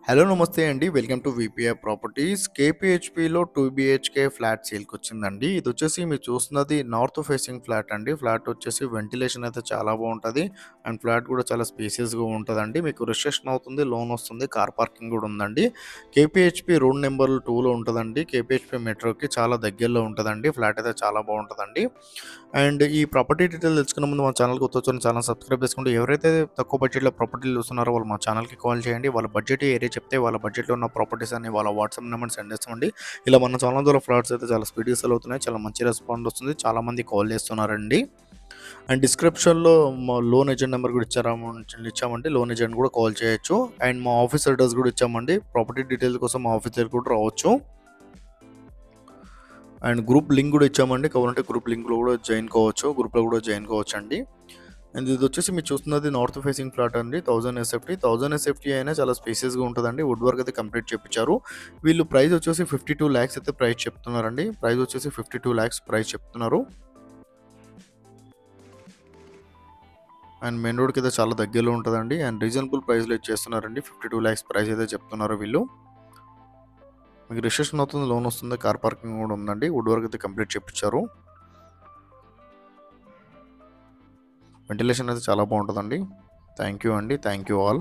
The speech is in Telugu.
హలో నమస్తే అండి. Welcome to VPI properties. కేపీహెచ్‌పిలో 2 బీహెచ్‌కే ఫ్లాట్ సేల్‌కొచ్చిందండి. ఇదొచ్చేసి మీరు చూస్తున్నది నార్త్ ఫేసింగ్ ఫ్లాట్ అండి. ఫ్లాట్ వచ్చేసి వెంటిలేషన్ అయితే చాలా బావుంటది. అండ్ ఫ్లాట్ కూడా చాలా స్పేసియస్‌గా ఉంటదండి. మీకు రిజిస్ట్రేషన్ అవుతుంది, లోన్ వస్తుంది, కార్ పార్కింగ్ కూడా ఉందండి. కేపీహెచ్‌పి రోడ్ నెంబర్ 2లో ఉంటదండి. కేపీహెచ్‌పి మెట్రోకి చాలా దగ్గరలో ఉంటదండి. ఫ్లాట్ అయితే చాలా బావుంటదండి. అండ్ ఈ ప్రాపర్టీ డీటెయిల్ తెలుసుకునే ముందు మా ఛానల్‌కి కొత్తొచ్చిన ఛానల్ సబ్స్క్రైబ్ చేసుకోండి. ఎవరైతే తక్కువ బడ్జెట్‌లో ప్రాపర్టీలు చూస్తున్నారో వాళ్ళు మా ఛానల్‌కి కాల్ చేయండి. వాళ్ళ బడ్జెట్ ఏరియా చెప్తే వాళ్ళ బడ్జెట్‌లో ఉన్న ప్రాపర్టీస్ అన్ని వాళ్ళ వాట్సాప్ నెంబర్‌కి సెండ్ చేస్తామండి. ఇలా మన ఛానల్ ద్వారా ఫ్లాట్స్ అయితే చాలా స్పీడ్‌గా సేల్ అవుతున్నాయి. చాలా మంచి రెస్పాండ్ వస్తుంది. చాలామంది కాల్ చేస్తున్నారండి. అండ్ డిస్క్రిప్షన్‌లో మా లోన్ ఏజెంట్ నెంబర్ కూడా ఇచ్చామండి. లోన్ ఏజెంట్ కూడా కాల్ చేయొచ్చు. అండ్ మా ఆఫీస్ అడ్రస్ కూడా ఇచ్చామండి. ప్రాపర్టీ డీటెయిల్స్ కోసం మా ఆఫీస్ దగ్గరికి కూడా రావచ్చు. అండ్ గ్రూప్ లింక్ కూడా ఇచ్చామండి. కావాలంటే గ్రూప్ లింక్‌లో కూడా జాయిన్ కావచ్చు. గ్రూప్‌లో కూడా జాయిన్ కావచ్చండి. అండ్ ఇదొచ్చేసి మీరు చూస్తున్నది నార్త్ ఫేసింగ్ ఫ్లాట్ అండి. 1000 ఎస్ఎఫ్టీ. 1000 ఎస్ఎఫ్టీ అయినా చాలా స్పేసియస్‌గా ఉంటదండి. వుడ్ వర్క్ అయితే కంప్లీట్ చేపిచ్చారు. వీళ్ళు ప్రైస్ వచ్చేసి 52,00,000 అయితే ప్రైస్ చెప్తున్నారండి. ప్రైస్ వచ్చేసి 52,00,000 ప్రైస్ చెప్తున్నారు. అండ్ మెయిన్ రోడ్‌కి అయితే చాలా దగ్గరలో ఉంటదండి. అండ్ రీజనబుల్ ప్రైస్‌లో ఇచ్చేస్తున్నారండి. 52,00,000 ప్రైస్ అయితే చెప్తున్నారు వీళ్ళు. మీకు రిజిస్ట్రేషన్ అవుతుంది, లోన్ వస్తుంది, కార్ పార్కింగ్ కూడా ఉందండి. వుడ్ వర్క్ అయితే కంప్లీట్ చేపిచ్చారు. వెంటిలేషన్ అయితే చాలా బాగుంటదండి. థ్యాంక్ యూ అండి. Thank you all.